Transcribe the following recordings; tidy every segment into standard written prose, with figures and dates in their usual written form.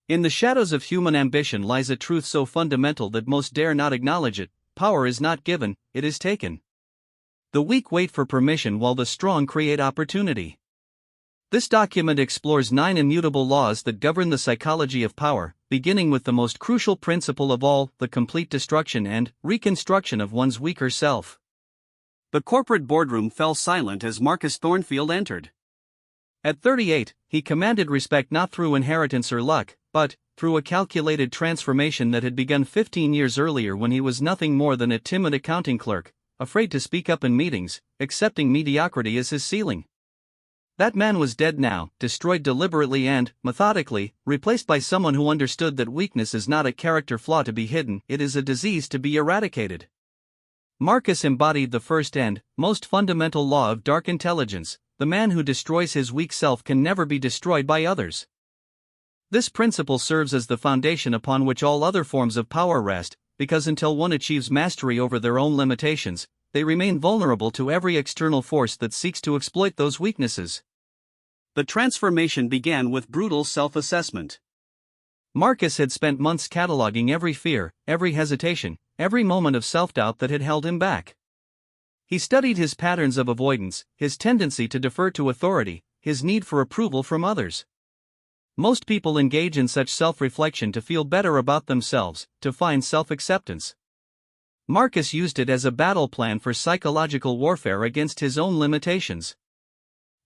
In the shadows of human ambition lies a truth so fundamental that most dare not acknowledge it: power is not given, it is taken. The weak wait for permission while the strong create opportunity. This document explores 9 immutable laws that govern the psychology of power, beginning with the most crucial principle of all, the complete destruction and reconstruction of one's weaker self. The corporate boardroom fell silent as Marcus Thornfield entered. At 38, he commanded respect not through inheritance or luck, but through a calculated transformation that had begun 15 years earlier when he was nothing more than a timid accounting clerk, afraid to speak up in meetings, accepting mediocrity as his ceiling. That man was dead now, destroyed deliberately and, methodically, replaced by someone who understood that weakness is not a character flaw to be hidden, it is a disease to be eradicated. Marcus embodied the first and most fundamental law of dark intelligence: the man who destroys his weak self can never be destroyed by others. This principle serves as the foundation upon which all other forms of power rest, because until one achieves mastery over their own limitations, they remain vulnerable to every external force that seeks to exploit those weaknesses. The transformation began with brutal self-assessment. Marcus had spent months cataloging every fear, every hesitation, every moment of self-doubt that had held him back. He studied his patterns of avoidance, his tendency to defer to authority, his need for approval from others. Most people engage in such self-reflection to feel better about themselves, to find self-acceptance. Marcus used it as a battle plan for psychological warfare against his own limitations.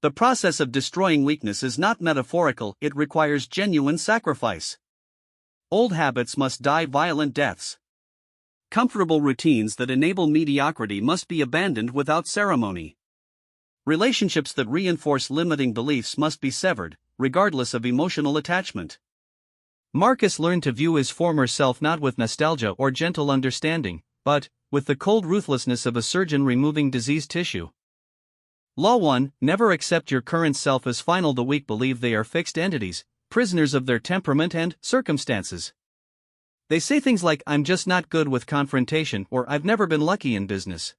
The process of destroying weakness is not metaphorical, it requires genuine sacrifice. Old habits must die violent deaths. Comfortable routines that enable mediocrity must be abandoned without ceremony. Relationships that reinforce limiting beliefs must be severed, regardless of emotional attachment. Marcus learned to view his former self not with nostalgia or gentle understanding, but with the cold ruthlessness of a surgeon removing diseased tissue. Law 1: Never accept your current self as final. The weak believe they are fixed entities, prisoners of their temperament and circumstances. They say things like, "I'm just not good with confrontation," or "I've never been lucky in business."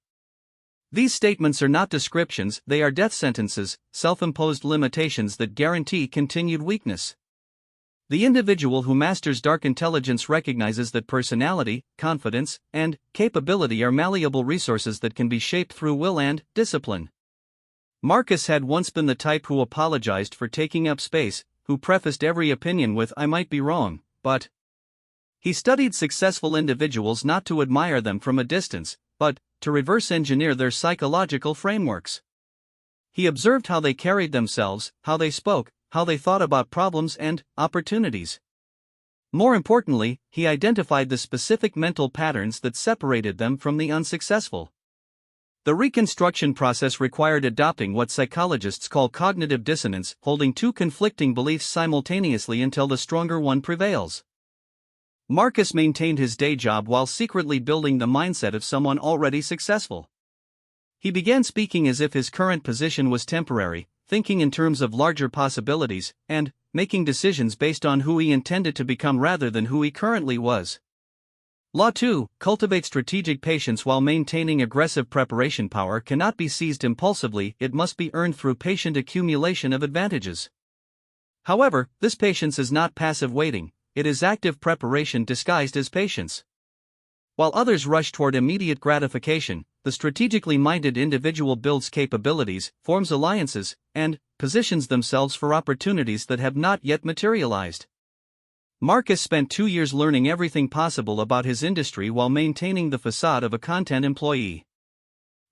These statements are not descriptions, they are death sentences, self-imposed limitations that guarantee continued weakness. The individual who masters dark intelligence recognizes that personality, confidence, and capability are malleable resources that can be shaped through will and discipline. Marcus had once been the type who apologized for taking up space, who prefaced every opinion with "I might be wrong," but he studied successful individuals not to admire them from a distance, but to reverse engineer their psychological frameworks. He observed how they carried themselves, how they spoke, how they thought about problems and opportunities. More importantly, he identified the specific mental patterns that separated them from the unsuccessful. The reconstruction process required adopting what psychologists call cognitive dissonance, holding two conflicting beliefs simultaneously until the stronger one prevails. Marcus maintained his day job while secretly building the mindset of someone already successful. He began speaking as if his current position was temporary, thinking in terms of larger possibilities, and making decisions based on who he intended to become rather than who he currently was. Law 2: Cultivate strategic patience while maintaining aggressive preparation. Power cannot be seized impulsively, it must be earned through patient accumulation of advantages. However, this patience is not passive waiting, it is active preparation disguised as patience. While others rush toward immediate gratification, the strategically minded individual builds capabilities, forms alliances, and positions themselves for opportunities that have not yet materialized. Marcus spent 2 years learning everything possible about his industry while maintaining the facade of a content employee.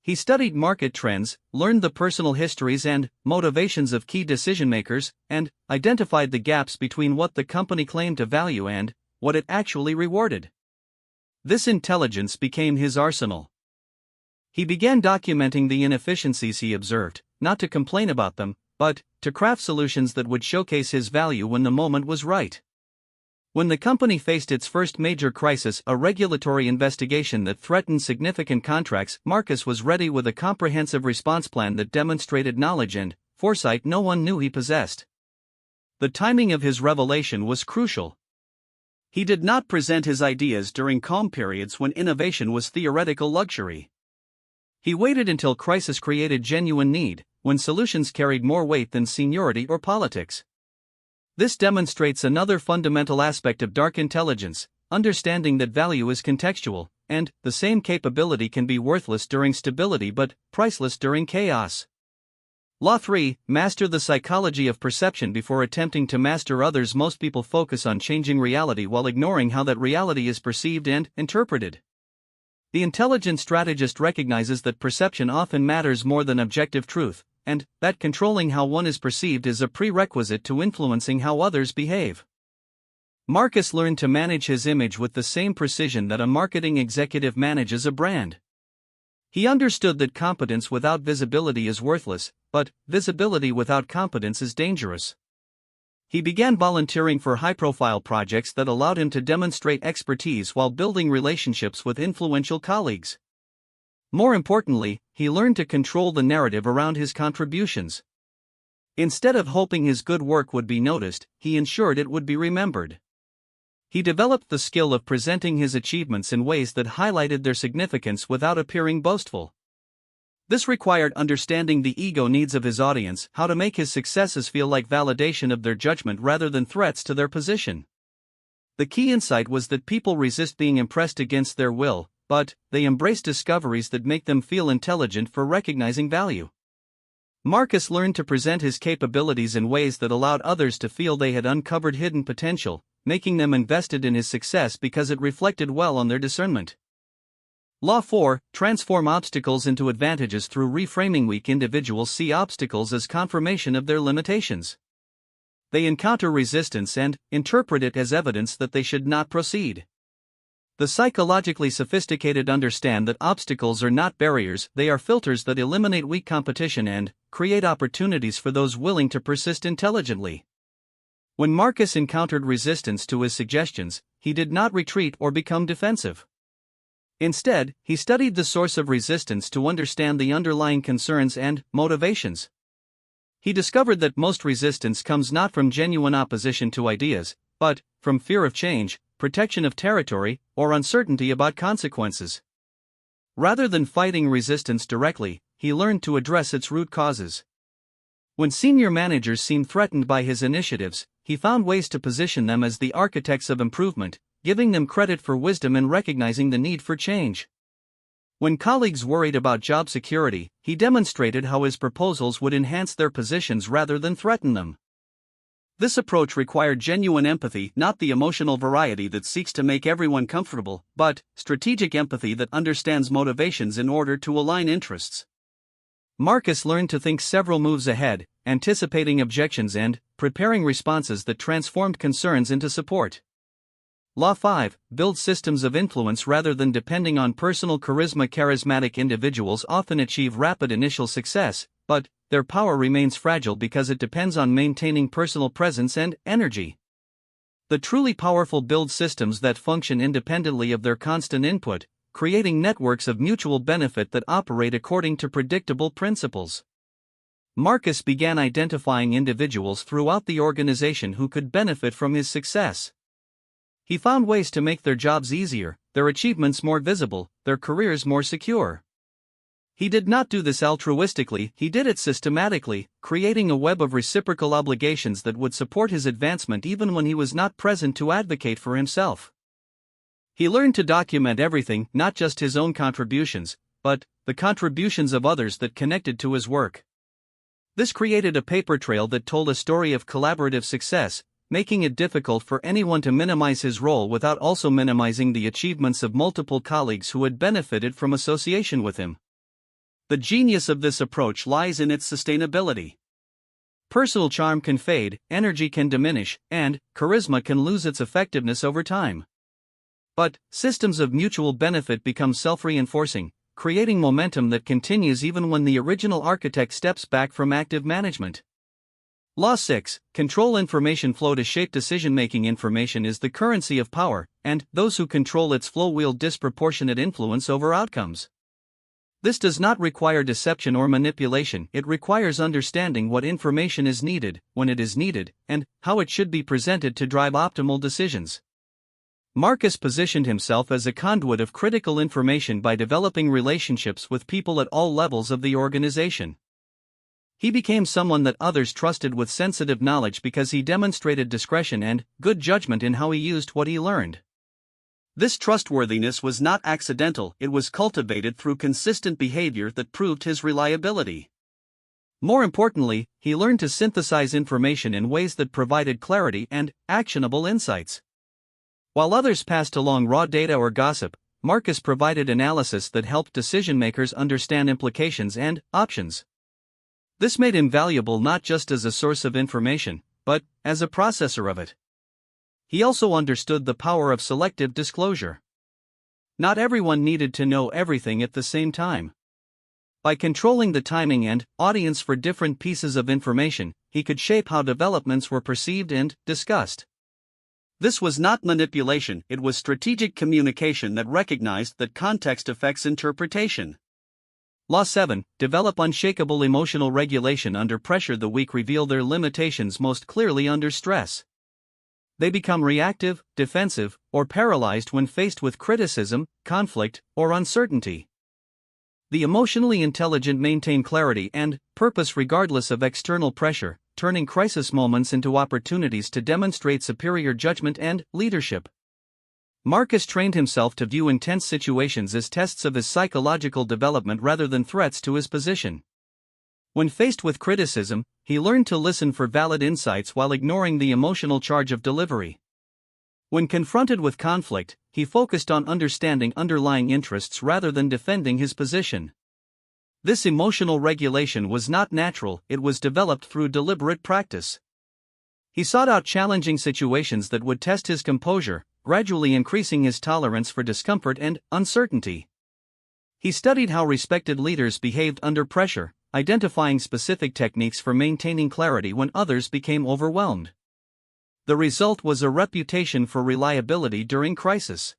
He studied market trends, learned the personal histories and motivations of key decision-makers, and identified the gaps between what the company claimed to value and what it actually rewarded. This intelligence became his arsenal. He began documenting the inefficiencies he observed, not to complain about them, but to craft solutions that would showcase his value when the moment was right. When the company faced its first major crisis, a regulatory investigation that threatened significant contracts, Marcus was ready with a comprehensive response plan that demonstrated knowledge and foresight no one knew he possessed. The timing of his revelation was crucial. He did not present his ideas during calm periods when innovation was theoretical luxury. He waited until crisis created genuine need, when solutions carried more weight than seniority or politics. This demonstrates another fundamental aspect of dark intelligence, understanding that value is contextual, and the same capability can be worthless during stability but priceless during chaos. Law 3. Master the psychology of perception before attempting to master others. Most people focus on changing reality while ignoring how that reality is perceived and interpreted. The intelligent strategist recognizes that perception often matters more than objective truth, and that controlling how one is perceived is a prerequisite to influencing how others behave. Marcus learned to manage his image with the same precision that a marketing executive manages a brand. He understood that competence without visibility is worthless, but visibility without competence is dangerous. He began volunteering for high-profile projects that allowed him to demonstrate expertise while building relationships with influential colleagues. More importantly, he learned to control the narrative around his contributions. Instead of hoping his good work would be noticed, he ensured it would be remembered. He developed the skill of presenting his achievements in ways that highlighted their significance without appearing boastful. This required understanding the ego needs of his audience, how to make his successes feel like validation of their judgment rather than threats to their position. The key insight was that people resist being impressed against their will, but they embrace discoveries that make them feel intelligent for recognizing value. Marcus learned to present his capabilities in ways that allowed others to feel they had uncovered hidden potential, making them invested in his success because it reflected well on their discernment. Law 4. Transform obstacles into advantages through reframing. Weak individuals see obstacles as confirmation of their limitations. They encounter resistance and interpret it as evidence that they should not proceed. The psychologically sophisticated understand that obstacles are not barriers, they are filters that eliminate weak competition and create opportunities for those willing to persist intelligently. When Marcus encountered resistance to his suggestions, he did not retreat or become defensive. Instead, he studied the source of resistance to understand the underlying concerns and motivations. He discovered that most resistance comes not from genuine opposition to ideas, but from fear of change, protection of territory, or uncertainty about consequences. Rather than fighting resistance directly, he learned to address its root causes. When senior managers seemed threatened by his initiatives, he found ways to position them as the architects of improvement, giving them credit for wisdom and recognizing the need for change. When colleagues worried about job security, he demonstrated how his proposals would enhance their positions rather than threaten them. This approach required genuine empathy, not the emotional variety that seeks to make everyone comfortable, but strategic empathy that understands motivations in order to align interests. Marcus learned to think several moves ahead, anticipating objections and preparing responses that transformed concerns into support. Law 5. Build systems of influence rather than depending on personal charisma. Charismatic individuals often achieve rapid initial success, but their power remains fragile because it depends on maintaining personal presence and energy. The truly powerful build systems that function independently of their constant input, creating networks of mutual benefit that operate according to predictable principles. Marcus began identifying individuals throughout the organization who could benefit from his success. He found ways to make their jobs easier, their achievements more visible, their careers more secure. He did not do this altruistically, he did it systematically, creating a web of reciprocal obligations that would support his advancement even when he was not present to advocate for himself. He learned to document everything, not just his own contributions, but the contributions of others that connected to his work. This created a paper trail that told a story of collaborative success, making it difficult for anyone to minimize his role without also minimizing the achievements of multiple colleagues who had benefited from association with him. The genius of this approach lies in its sustainability. Personal charm can fade, energy can diminish, and charisma can lose its effectiveness over time. But systems of mutual benefit become self-reinforcing, creating momentum that continues even when the original architect steps back from active management. Law 6. Control information flow to shape decision-making. Information is the currency of power, and those who control its flow wield disproportionate influence over outcomes. This does not require deception or manipulation, it requires understanding what information is needed, when it is needed, and how it should be presented to drive optimal decisions. Marcus positioned himself as a conduit of critical information by developing relationships with people at all levels of the organization. He became someone that others trusted with sensitive knowledge because he demonstrated discretion and good judgment in how he used what he learned. This trustworthiness was not accidental, it was cultivated through consistent behavior that proved his reliability. More importantly, he learned to synthesize information in ways that provided clarity and actionable insights. While others passed along raw data or gossip, Marcus provided analysis that helped decision-makers understand implications and options. This made him valuable not just as a source of information, but as a processor of it. He also understood the power of selective disclosure. Not everyone needed to know everything at the same time. By controlling the timing and audience for different pieces of information, he could shape how developments were perceived and discussed. This was not manipulation, it was strategic communication that recognized that context affects interpretation. Law 7. Develop unshakable emotional regulation under pressure. The weak reveal their limitations most clearly under stress. They become reactive, defensive, or paralyzed when faced with criticism, conflict, or uncertainty. The emotionally intelligent maintain clarity and purpose regardless of external pressure, turning crisis moments into opportunities to demonstrate superior judgment and leadership. Marcus trained himself to view intense situations as tests of his psychological development rather than threats to his position. When faced with criticism, he learned to listen for valid insights while ignoring the emotional charge of delivery. When confronted with conflict, he focused on understanding underlying interests rather than defending his position. This emotional regulation was not natural, it was developed through deliberate practice. He sought out challenging situations that would test his composure, gradually increasing his tolerance for discomfort and uncertainty. He studied how respected leaders behaved under pressure, identifying specific techniques for maintaining clarity when others became overwhelmed. The result was a reputation for reliability during crisis.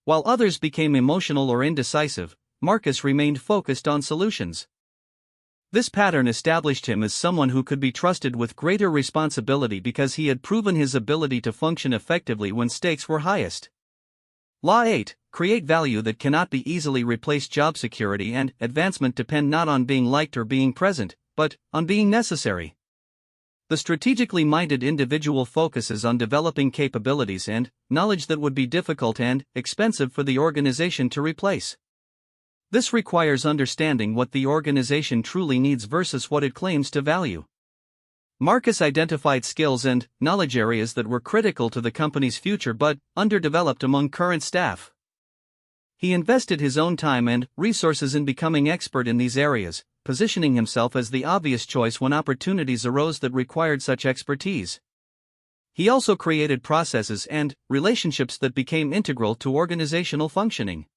While others became emotional or indecisive, Marcus remained focused on solutions. This pattern established him as someone who could be trusted with greater responsibility because he had proven his ability to function effectively when stakes were highest. Law 8. Create value that cannot be easily replaced. Job security and advancement depend not on being liked or being present, but on being necessary. The strategically minded individual focuses on developing capabilities and knowledge that would be difficult and expensive for the organization to replace. This requires understanding what the organization truly needs versus what it claims to value. Marcus identified skills and knowledge areas that were critical to the company's future but underdeveloped among current staff. He invested his own time and resources in becoming expert in these areas, positioning himself as the obvious choice when opportunities arose that required such expertise. He also created processes and relationships that became integral to organizational functioning.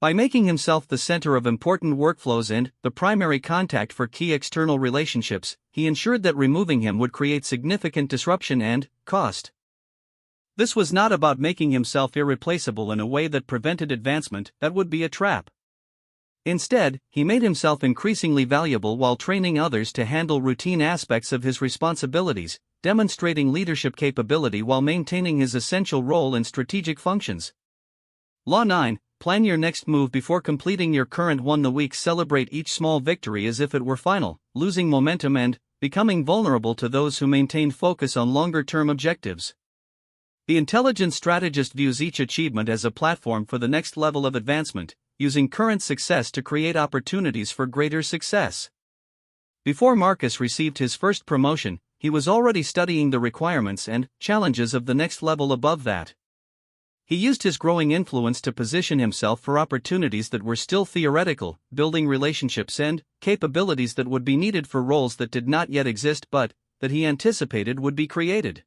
By making himself the center of important workflows and the primary contact for key external relationships, he ensured that removing him would create significant disruption and cost. This was not about making himself irreplaceable in a way that prevented advancement, that would be a trap. Instead, he made himself increasingly valuable while training others to handle routine aspects of his responsibilities, demonstrating leadership capability while maintaining his essential role in strategic functions. Law 9. Plan your next move before completing your current one. The weak celebrate each small victory as if it were final, losing momentum and becoming vulnerable to those who maintain focus on longer-term objectives. The intelligent strategist views each achievement as a platform for the next level of advancement, using current success to create opportunities for greater success. Before Marcus received his first promotion, he was already studying the requirements and challenges of the next level above that. He used his growing influence to position himself for opportunities that were still theoretical, building relationships and capabilities that would be needed for roles that did not yet exist but that he anticipated would be created.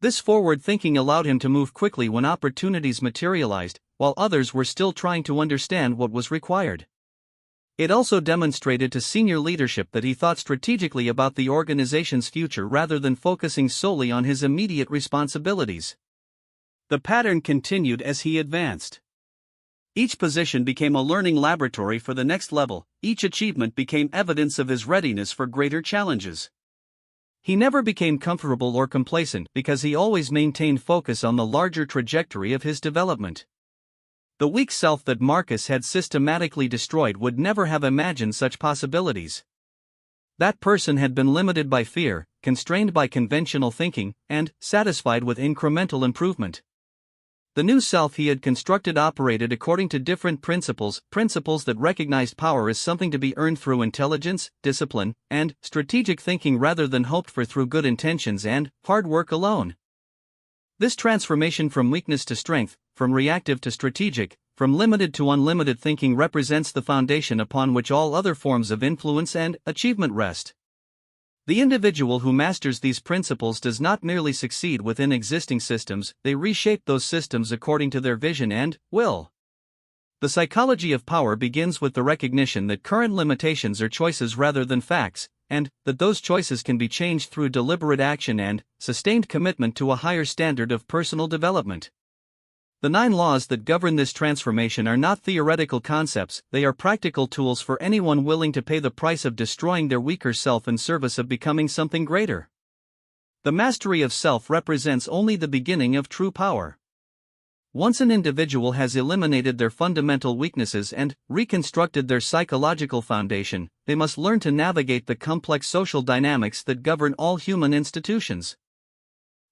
This forward thinking allowed him to move quickly when opportunities materialized, while others were still trying to understand what was required. It also demonstrated to senior leadership that he thought strategically about the organization's future rather than focusing solely on his immediate responsibilities. The pattern continued as he advanced. Each position became a learning laboratory for the next level, each achievement became evidence of his readiness for greater challenges. He never became comfortable or complacent because he always maintained focus on the larger trajectory of his development. The weak self that Marcus had systematically destroyed would never have imagined such possibilities. that person had been limited by fear, constrained by conventional thinking, and satisfied with incremental improvement. The new self he had constructed operated according to different principles that recognized power as something to be earned through intelligence, discipline, and strategic thinking rather than hoped for through good intentions and hard work alone. This transformation from weakness to strength, from reactive to strategic, from limited to unlimited thinking represents the foundation upon which all other forms of influence and achievement rest. The individual who masters these principles does not merely succeed within existing systems, they reshape those systems according to their vision and will. The psychology of power begins with the recognition that current limitations are choices rather than facts, and that those choices can be changed through deliberate action and sustained commitment to a higher standard of personal development. The 9 laws that govern this transformation are not theoretical concepts, they are practical tools for anyone willing to pay the price of destroying their weaker self in service of becoming something greater. The mastery of self represents only the beginning of true power. Once an individual has eliminated their fundamental weaknesses and reconstructed their psychological foundation, they must learn to navigate the complex social dynamics that govern all human institutions.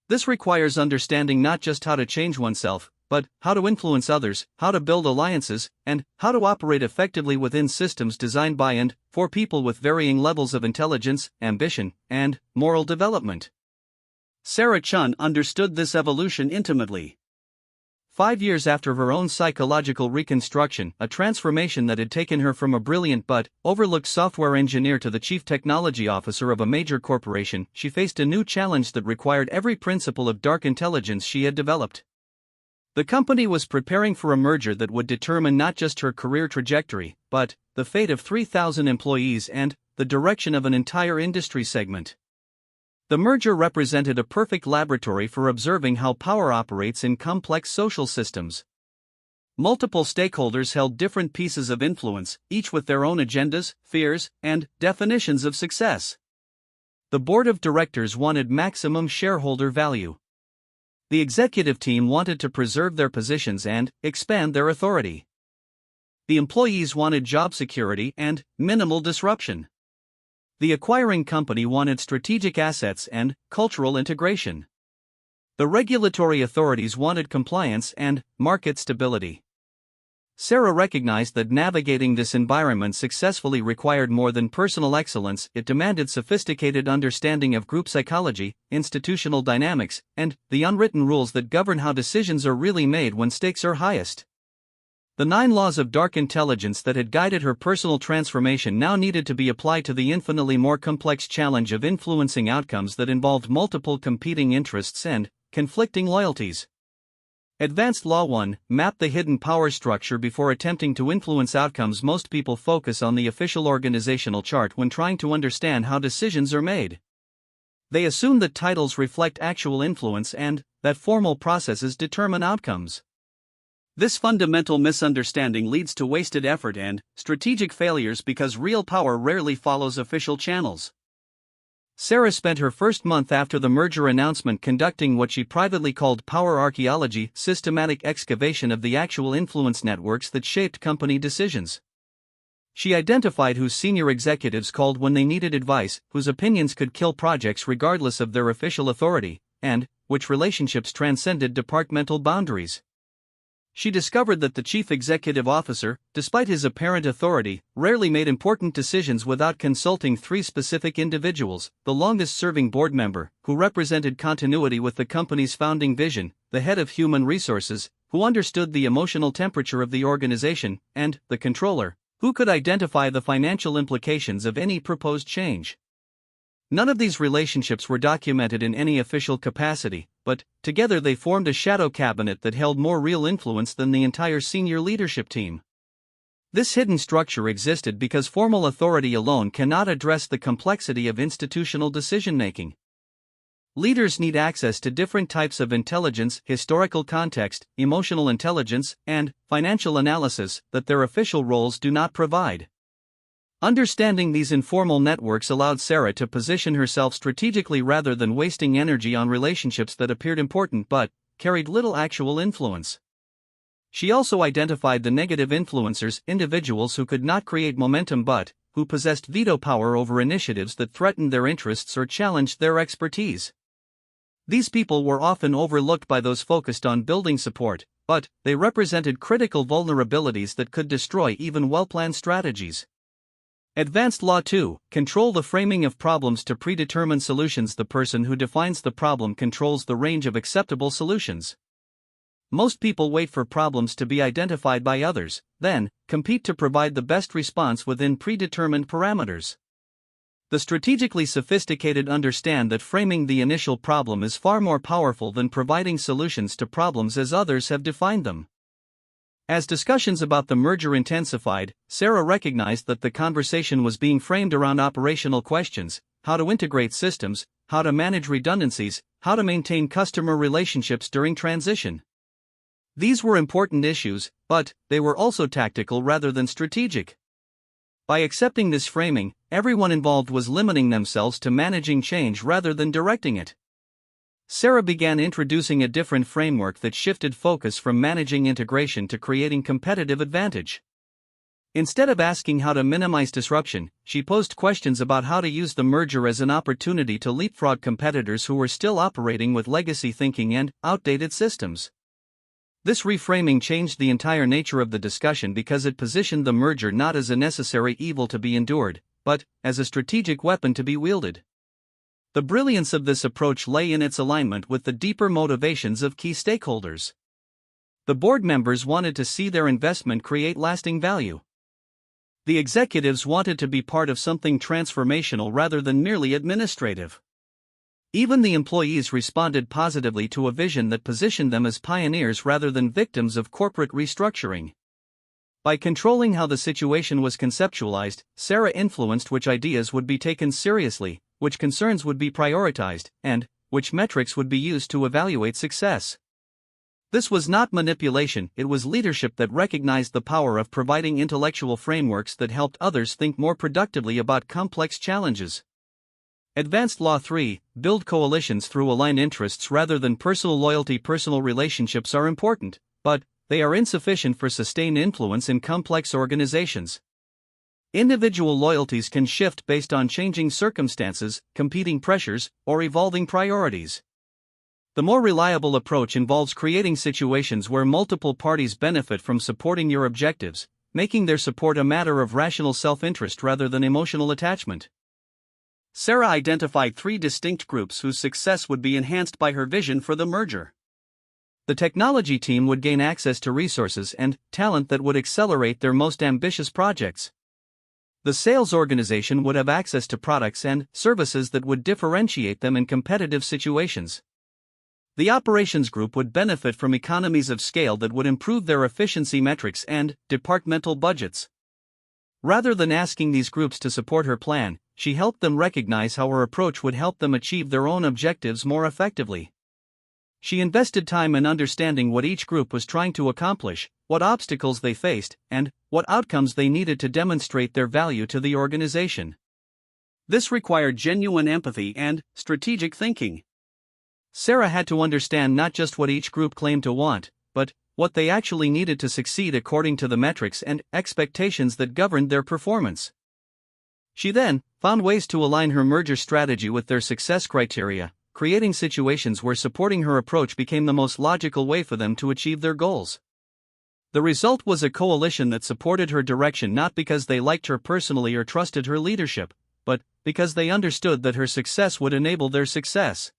This requires understanding not just how to change oneself, but how to influence others, how to build alliances, and how to operate effectively within systems designed by and for people with varying levels of intelligence, ambition, and moral development. Sarah Chun understood this evolution intimately. 5 years after her own psychological reconstruction, a transformation that had taken her from a brilliant but overlooked software engineer to the chief technology officer of a major corporation, she faced a new challenge that required every principle of dark intelligence she had developed. The company was preparing for a merger that would determine not just her career trajectory, but the fate of 3,000 employees and the direction of an entire industry segment. The merger represented a perfect laboratory for observing how power operates in complex social systems. Multiple stakeholders held different pieces of influence, each with their own agendas, fears, and definitions of success. The board of directors wanted maximum shareholder value. The executive team wanted to preserve their positions and expand their authority. The employees wanted job security and minimal disruption. The acquiring company wanted strategic assets and cultural integration. The regulatory authorities wanted compliance and market stability. Sarah recognized that navigating this environment successfully required more than personal excellence, it demanded sophisticated understanding of group psychology, institutional dynamics, and the unwritten rules that govern how decisions are really made when stakes are highest. The 9 laws of dark intelligence that had guided her personal transformation now needed to be applied to the infinitely more complex challenge of influencing outcomes that involved multiple competing interests and conflicting loyalties. Advanced Law 1. Map the hidden power structure before attempting to influence outcomes. Most people focus on the official organizational chart when trying to understand how decisions are made. They assume that titles reflect actual influence and that formal processes determine outcomes. This fundamental misunderstanding leads to wasted effort and strategic failures because real power rarely follows official channels. Sarah spent her first month after the merger announcement conducting what she privately called power archaeology, systematic excavation of the actual influence networks that shaped company decisions. She identified whose senior executives called when they needed advice, whose opinions could kill projects regardless of their official authority, and which relationships transcended departmental boundaries. She discovered that the chief executive officer, despite his apparent authority, rarely made important decisions without consulting 3 specific individuals: the longest-serving board member, who represented continuity with the company's founding vision, the head of human resources, who understood the emotional temperature of the organization, and the controller, who could identify the financial implications of any proposed change. None of these relationships were documented in any official capacity, but together they formed a shadow cabinet that held more real influence than the entire senior leadership team. This hidden structure existed because formal authority alone cannot address the complexity of institutional decision-making. Leaders need access to different types of intelligence, historical context, emotional intelligence, and financial analysis that their official roles do not provide. Understanding these informal networks allowed Sarah to position herself strategically rather than wasting energy on relationships that appeared important but carried little actual influence. She also identified the negative influencers, individuals who could not create momentum but who possessed veto power over initiatives that threatened their interests or challenged their expertise. These people were often overlooked by those focused on building support, but they represented critical vulnerabilities that could destroy even well-planned strategies. Advanced Law 2. Control the framing of problems to predetermine solutions. The person who defines the problem controls the range of acceptable solutions. Most people wait for problems to be identified by others, then compete to provide the best response within predetermined parameters. The strategically sophisticated understand that framing the initial problem is far more powerful than providing solutions to problems as others have defined them. As discussions about the merger intensified, Sarah recognized that the conversation was being framed around operational questions: how to integrate systems, how to manage redundancies, how to maintain customer relationships during transition. These were important issues, but they were also tactical rather than strategic. By accepting this framing, everyone involved was limiting themselves to managing change rather than directing it. Sarah began introducing a different framework that shifted focus from managing integration to creating competitive advantage. Instead of asking how to minimize disruption, she posed questions about how to use the merger as an opportunity to leapfrog competitors who were still operating with legacy thinking and outdated systems. This reframing changed the entire nature of the discussion because it positioned the merger not as a necessary evil to be endured, but as a strategic weapon to be wielded. The brilliance of this approach lay in its alignment with the deeper motivations of key stakeholders. The board members wanted to see their investment create lasting value. The executives wanted to be part of something transformational rather than merely administrative. Even the employees responded positively to a vision that positioned them as pioneers rather than victims of corporate restructuring. By controlling how the situation was conceptualized, Sarah influenced which ideas would be taken seriously, which concerns would be prioritized, and which metrics would be used to evaluate success. This was not manipulation, it was leadership that recognized the power of providing intellectual frameworks that helped others think more productively about complex challenges. Advanced Law 3. Build coalitions through aligned interests rather than personal loyalty. Personal relationships are important, but they are insufficient for sustained influence in complex organizations. Individual loyalties can shift based on changing circumstances, competing pressures, or evolving priorities. The more reliable approach involves creating situations where multiple parties benefit from supporting your objectives, making their support a matter of rational self-interest rather than emotional attachment. Sarah identified 3 distinct groups whose success would be enhanced by her vision for the merger. The technology team would gain access to resources and talent that would accelerate their most ambitious projects. The sales organization would have access to products and services that would differentiate them in competitive situations. The operations group would benefit from economies of scale that would improve their efficiency metrics and departmental budgets. Rather than asking these groups to support her plan, she helped them recognize how her approach would help them achieve their own objectives more effectively. She invested time in understanding what each group was trying to accomplish, what obstacles they faced, and what outcomes they needed to demonstrate their value to the organization. This required genuine empathy and strategic thinking. Sarah had to understand not just what each group claimed to want, but what they actually needed to succeed according to the metrics and expectations that governed their performance. She then found ways to align her merger strategy with their success criteria, creating situations where supporting her approach became the most logical way for them to achieve their goals. The result was a coalition that supported her direction not because they liked her personally or trusted her leadership, but because they understood that her success would enable their success.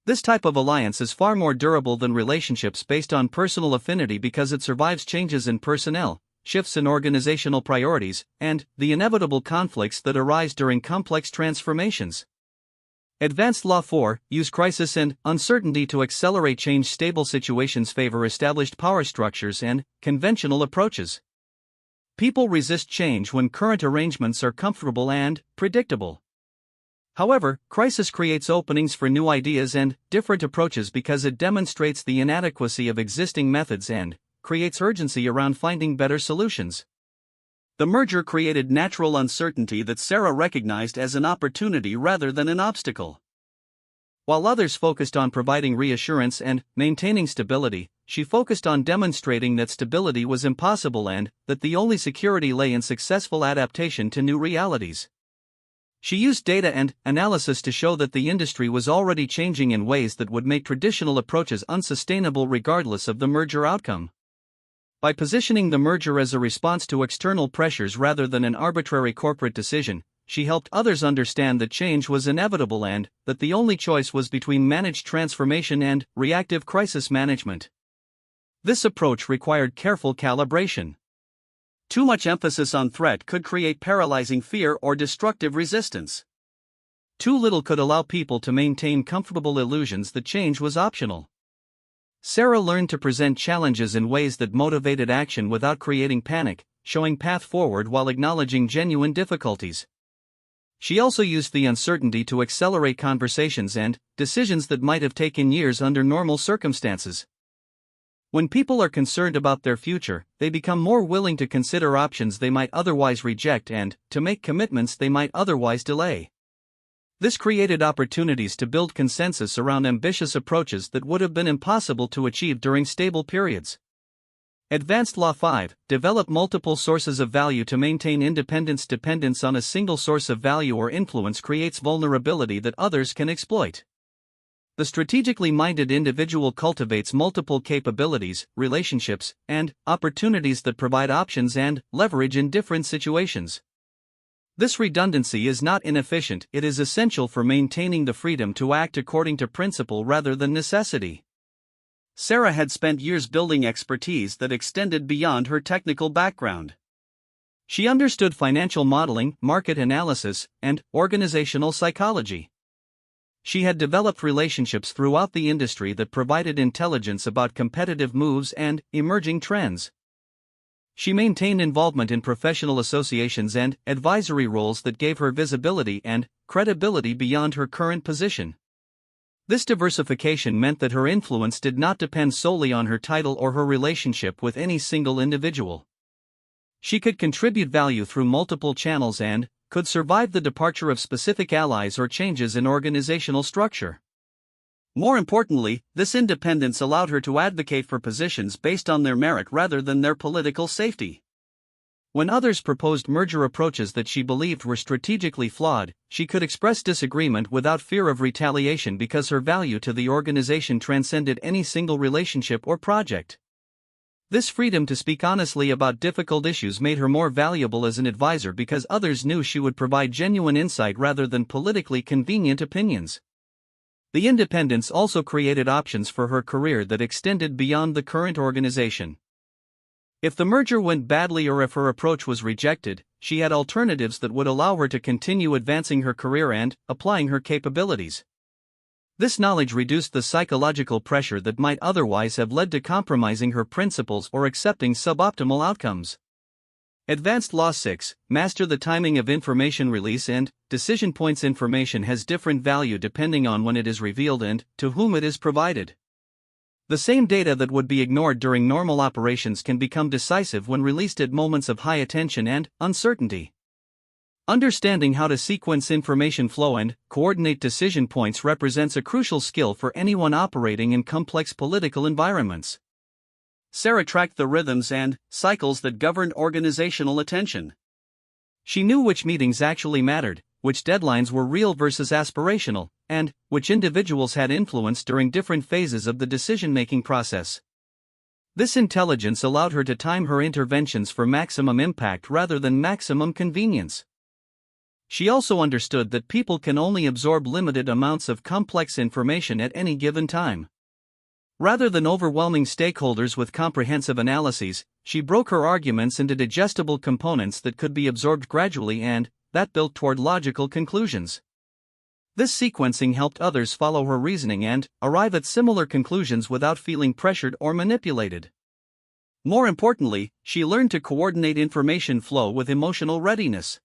This type of alliance is far more durable than relationships based on personal affinity because it survives changes in personnel, shifts in organizational priorities, and the inevitable conflicts that arise during complex transformations. Advanced Law 4. Use crisis and uncertainty to accelerate change. Stable situations favor established power structures and conventional approaches. People resist change when current arrangements are comfortable and predictable. However, crisis creates openings for new ideas and different approaches because it demonstrates the inadequacy of existing methods and creates urgency around finding better solutions. The merger created natural uncertainty that Sarah recognized as an opportunity rather than an obstacle. While others focused on providing reassurance and maintaining stability, she focused on demonstrating that stability was impossible and that the only security lay in successful adaptation to new realities. She used data and analysis to show that the industry was already changing in ways that would make traditional approaches unsustainable regardless of the merger outcome. By positioning the merger as a response to external pressures rather than an arbitrary corporate decision, she helped others understand that change was inevitable and that the only choice was between managed transformation and reactive crisis management. This approach required careful calibration. Too much emphasis on threat could create paralyzing fear or destructive resistance. Too little could allow people to maintain comfortable illusions that change was optional. Sarah learned to present challenges in ways that motivated action without creating panic, showing path forward while acknowledging genuine difficulties. She also used the uncertainty to accelerate conversations and decisions that might have taken years under normal circumstances. When people are concerned about their future, they become more willing to consider options they might otherwise reject and to make commitments they might otherwise delay. This created opportunities to build consensus around ambitious approaches that would have been impossible to achieve during stable periods. Advanced Law 5. Develop multiple sources of value to maintain independence. Dependence on a single source of value or influence creates vulnerability that others can exploit. The strategically minded individual cultivates multiple capabilities, relationships, and opportunities that provide options and leverage in different situations. This redundancy is not inefficient, it is essential for maintaining the freedom to act according to principle rather than necessity. Sarah had spent years building expertise that extended beyond her technical background. She understood financial modeling, market analysis, and organizational psychology. She had developed relationships throughout the industry that provided intelligence about competitive moves and emerging trends. She maintained involvement in professional associations and advisory roles that gave her visibility and credibility beyond her current position. This diversification meant that her influence did not depend solely on her title or her relationship with any single individual. She could contribute value through multiple channels and could survive the departure of specific allies or changes in organizational structure. More importantly, this independence allowed her to advocate for positions based on their merit rather than their political safety. When others proposed merger approaches that she believed were strategically flawed, she could express disagreement without fear of retaliation because her value to the organization transcended any single relationship or project. This freedom to speak honestly about difficult issues made her more valuable as an advisor because others knew she would provide genuine insight rather than politically convenient opinions. The independence also created options for her career that extended beyond the current organization. If the merger went badly or if her approach was rejected, she had alternatives that would allow her to continue advancing her career and applying her capabilities. This knowledge reduced the psychological pressure that might otherwise have led to compromising her principles or accepting suboptimal outcomes. Advanced Law 6. Master the timing of information release and decision points. Information has different value depending on when it is revealed and to whom it is provided. The same data that would be ignored during normal operations can become decisive when released at moments of high attention and uncertainty. Understanding how to sequence information flow and coordinate decision points represents a crucial skill for anyone operating in complex political environments. Sarah tracked the rhythms and cycles that governed organizational attention. She knew which meetings actually mattered, which deadlines were real versus aspirational, and which individuals had influence during different phases of the decision-making process. This intelligence allowed her to time her interventions for maximum impact rather than maximum convenience. She also understood that people can only absorb limited amounts of complex information at any given time. Rather than overwhelming stakeholders with comprehensive analyses, she broke her arguments into digestible components that could be absorbed gradually and that built toward logical conclusions. This sequencing helped others follow her reasoning and arrive at similar conclusions without feeling pressured or manipulated. More importantly, she learned to coordinate information flow with emotional readiness.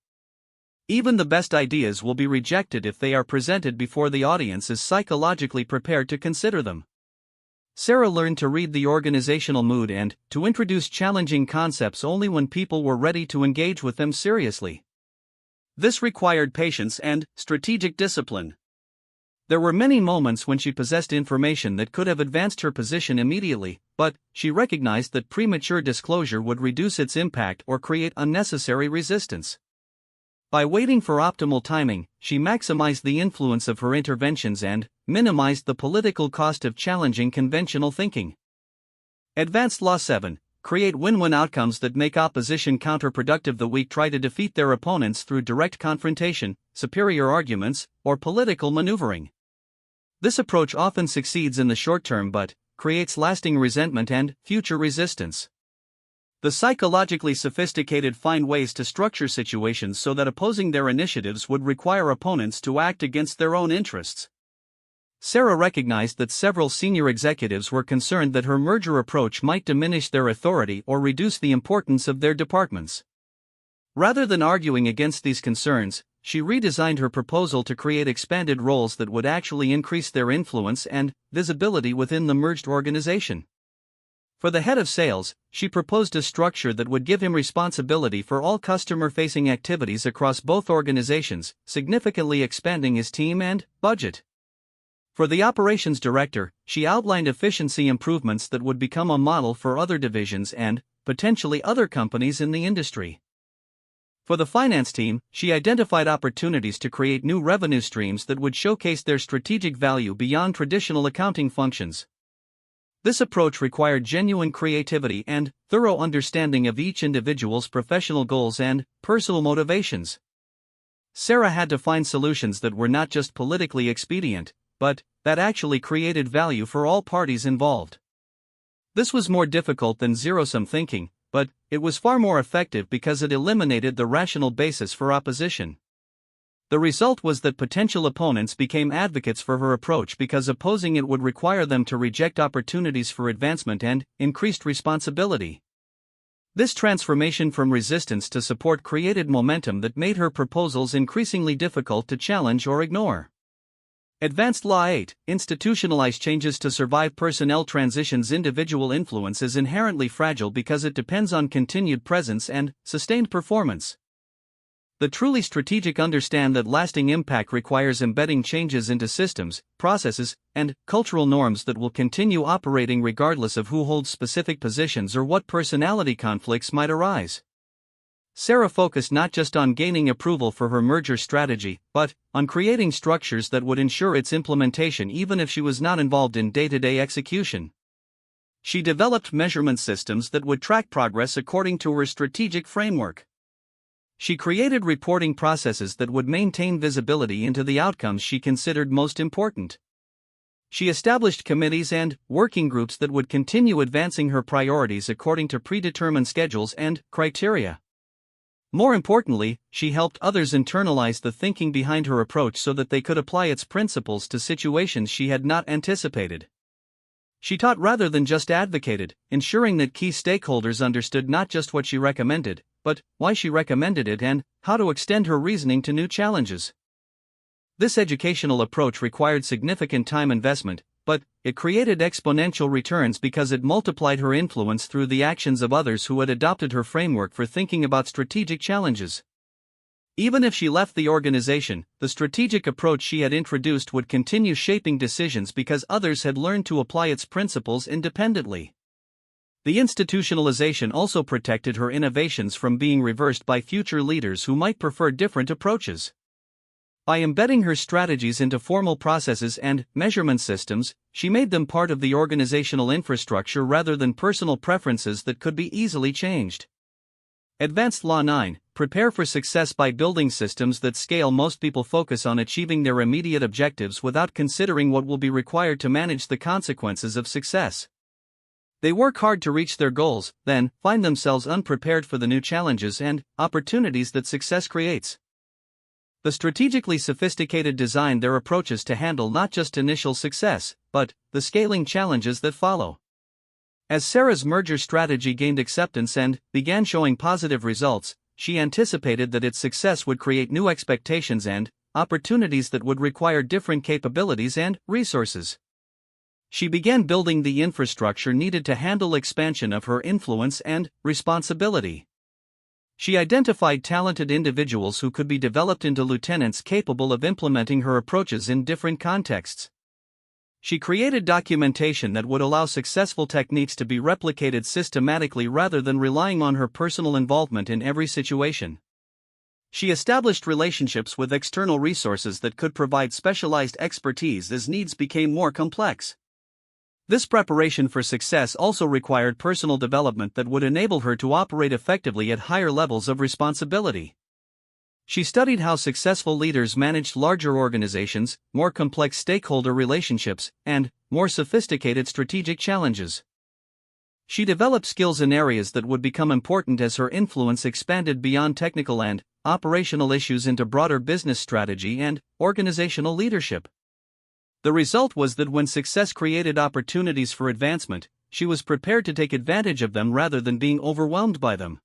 Even the best ideas will be rejected if they are presented before the audience is psychologically prepared to consider them. Sarah learned to read the organizational mood and to introduce challenging concepts only when people were ready to engage with them seriously. This required patience and strategic discipline. There were many moments when she possessed information that could have advanced her position immediately, but she recognized that premature disclosure would reduce its impact or create unnecessary resistance. By waiting for optimal timing, she maximized the influence of her interventions and minimized the political cost of challenging conventional thinking. Advanced Law 7. Create win-win outcomes that make opposition counterproductive. The weak try to defeat their opponents through direct confrontation, superior arguments, or political maneuvering. This approach often succeeds in the short term but creates lasting resentment and future resistance. The psychologically sophisticated find ways to structure situations so that opposing their initiatives would require opponents to act against their own interests. Sarah recognized that several senior executives were concerned that her merger approach might diminish their authority or reduce the importance of their departments. Rather than arguing against these concerns, she redesigned her proposal to create expanded roles that would actually increase their influence and visibility within the merged organization. For the head of sales, she proposed a structure that would give him responsibility for all customer-facing activities across both organizations, significantly expanding his team and budget. For the operations director, she outlined efficiency improvements that would become a model for other divisions and, potentially, other companies in the industry. For the finance team, she identified opportunities to create new revenue streams that would showcase their strategic value beyond traditional accounting functions. This approach required genuine creativity and thorough understanding of each individual's professional goals and personal motivations. Sarah had to find solutions that were not just politically expedient, but that actually created value for all parties involved. This was more difficult than zero-sum thinking, but it was far more effective because it eliminated the rational basis for opposition. The result was that potential opponents became advocates for her approach because opposing it would require them to reject opportunities for advancement and increased responsibility. This transformation from resistance to support created momentum that made her proposals increasingly difficult to challenge or ignore. Advanced Law 8. Institutionalize changes to survive personnel transitions. Individual influence is inherently fragile because it depends on continued presence and sustained performance. The truly strategic understand that lasting impact requires embedding changes into systems, processes, and cultural norms that will continue operating regardless of who holds specific positions or what personality conflicts might arise. Sarah focused not just on gaining approval for her merger strategy, but on creating structures that would ensure its implementation even if she was not involved in day-to-day execution. She developed measurement systems that would track progress according to her strategic framework. She created reporting processes that would maintain visibility into the outcomes she considered most important. She established committees and working groups that would continue advancing her priorities according to predetermined schedules and criteria. More importantly, she helped others internalize the thinking behind her approach so that they could apply its principles to situations she had not anticipated. She taught rather than just advocated, ensuring that key stakeholders understood not just what she recommended, but why she recommended it and how to extend her reasoning to new challenges. This educational approach required significant time investment, but it created exponential returns because it multiplied her influence through the actions of others who had adopted her framework for thinking about strategic challenges. Even if she left the organization, the strategic approach she had introduced would continue shaping decisions because others had learned to apply its principles independently. The institutionalization also protected her innovations from being reversed by future leaders who might prefer different approaches. By embedding her strategies into formal processes and measurement systems, she made them part of the organizational infrastructure rather than personal preferences that could be easily changed. Advanced Law 9. Prepare for success by building systems that scale. Most people focus on achieving their immediate objectives without considering what will be required to manage the consequences of success. They work hard to reach their goals, then find themselves unprepared for the new challenges and opportunities that success creates. The strategically sophisticated design their approaches to handle not just initial success, but the scaling challenges that follow. As Sarah's merger strategy gained acceptance and began showing positive results, she anticipated that its success would create new expectations and opportunities that would require different capabilities and resources. She began building the infrastructure needed to handle expansion of her influence and responsibility. She identified talented individuals who could be developed into lieutenants capable of implementing her approaches in different contexts. She created documentation that would allow successful techniques to be replicated systematically rather than relying on her personal involvement in every situation. She established relationships with external resources that could provide specialized expertise as needs became more complex. This preparation for success also required personal development that would enable her to operate effectively at higher levels of responsibility. She studied how successful leaders managed larger organizations, more complex stakeholder relationships, and more sophisticated strategic challenges. She developed skills in areas that would become important as her influence expanded beyond technical and operational issues into broader business strategy and organizational leadership. The result was that when success created opportunities for advancement, she was prepared to take advantage of them rather than being overwhelmed by them.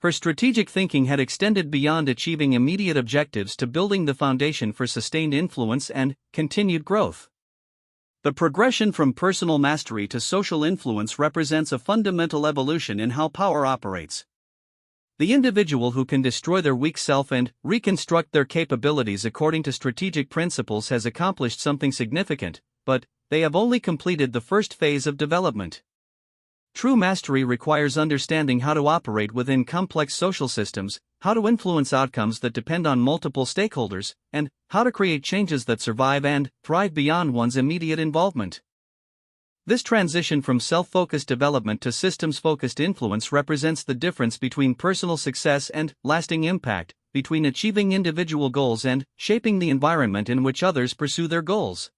Her strategic thinking had extended beyond achieving immediate objectives to building the foundation for sustained influence and continued growth. The progression from personal mastery to social influence represents a fundamental evolution in how power operates. The individual who can destroy their weak self and reconstruct their capabilities according to strategic principles has accomplished something significant, but they have only completed the first phase of development. True mastery requires understanding how to operate within complex social systems, how to influence outcomes that depend on multiple stakeholders, and how to create changes that survive and thrive beyond one's immediate involvement. This transition from self-focused development to systems-focused influence represents the difference between personal success and lasting impact, between achieving individual goals and shaping the environment in which others pursue their goals.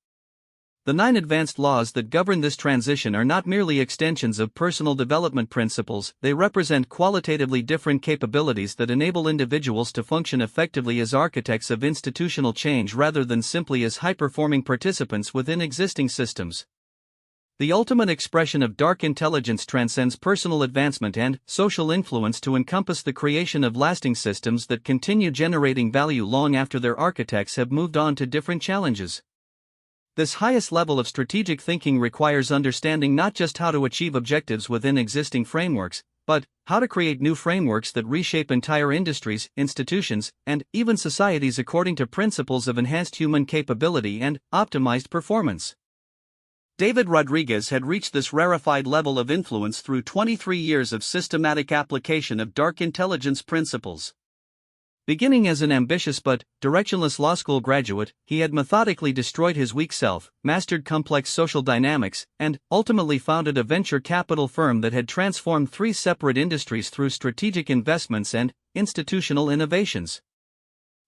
The 9 advanced laws that govern this transition are not merely extensions of personal development principles, they represent qualitatively different capabilities that enable individuals to function effectively as architects of institutional change rather than simply as high-performing participants within existing systems. The ultimate expression of dark intelligence transcends personal advancement and social influence to encompass the creation of lasting systems that continue generating value long after their architects have moved on to different challenges. This highest level of strategic thinking requires understanding not just how to achieve objectives within existing frameworks, but how to create new frameworks that reshape entire industries, institutions, and even societies according to principles of enhanced human capability and optimized performance. David Rodriguez had reached this rarefied level of influence through 23 years of systematic application of dark intelligence principles. Beginning as an ambitious but directionless law school graduate, he had methodically destroyed his weak self, mastered complex social dynamics, and ultimately founded a venture capital firm that had transformed 3 separate industries through strategic investments and institutional innovations.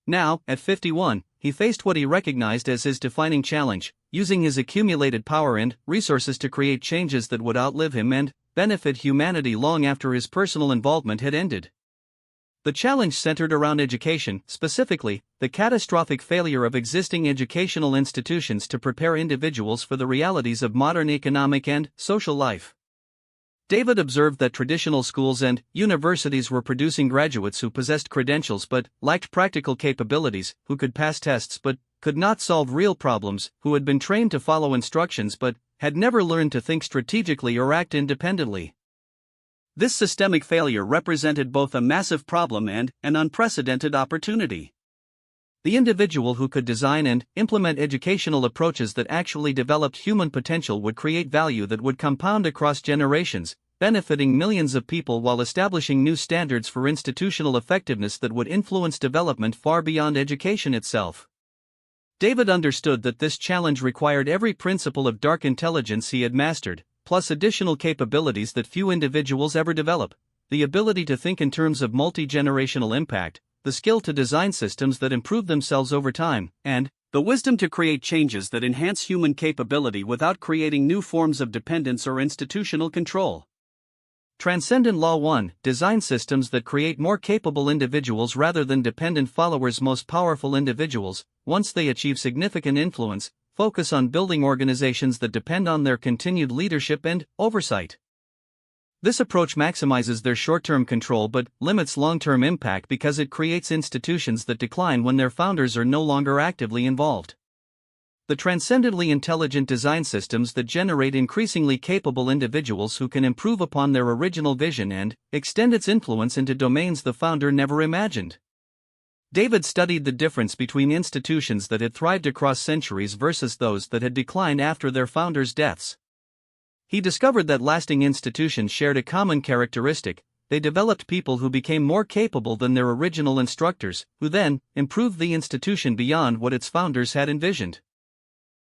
Now, at 51, he faced what he recognized as his defining challenge, using his accumulated power and resources to create changes that would outlive him and benefit humanity long after his personal involvement had ended. The challenge centered around education, specifically, the catastrophic failure of existing educational institutions to prepare individuals for the realities of modern economic and social life. David observed that traditional schools and universities were producing graduates who possessed credentials but lacked practical capabilities, who could pass tests but could not solve real problems, who had been trained to follow instructions but had never learned to think strategically or act independently. This systemic failure represented both a massive problem and an unprecedented opportunity. The individual who could design and implement educational approaches that actually developed human potential would create value that would compound across generations, benefiting millions of people while establishing new standards for institutional effectiveness that would influence development far beyond education itself. David understood that this challenge required every principle of dark intelligence he had mastered, plus additional capabilities that few individuals ever develop: the ability to think in terms of multi-generational impact, the skill to design systems that improve themselves over time, and the wisdom to create changes that enhance human capability without creating new forms of dependence or institutional control. Transcendent Law 1: Design systems that create more capable individuals rather than dependent followers. Most powerful individuals, once they achieve significant influence, focus on building organizations that depend on their continued leadership and oversight. This approach maximizes their short-term control but limits long-term impact because it creates institutions that decline when their founders are no longer actively involved. the transcendently intelligent design systems that generate increasingly capable individuals who can improve upon their original vision and extend its influence into domains the founder never imagined. David studied the difference between institutions that had thrived across centuries versus those that had declined after their founders' deaths. He discovered that lasting institutions shared a common characteristic: they developed people who became more capable than their original instructors, who then improved the institution beyond what its founders had envisioned.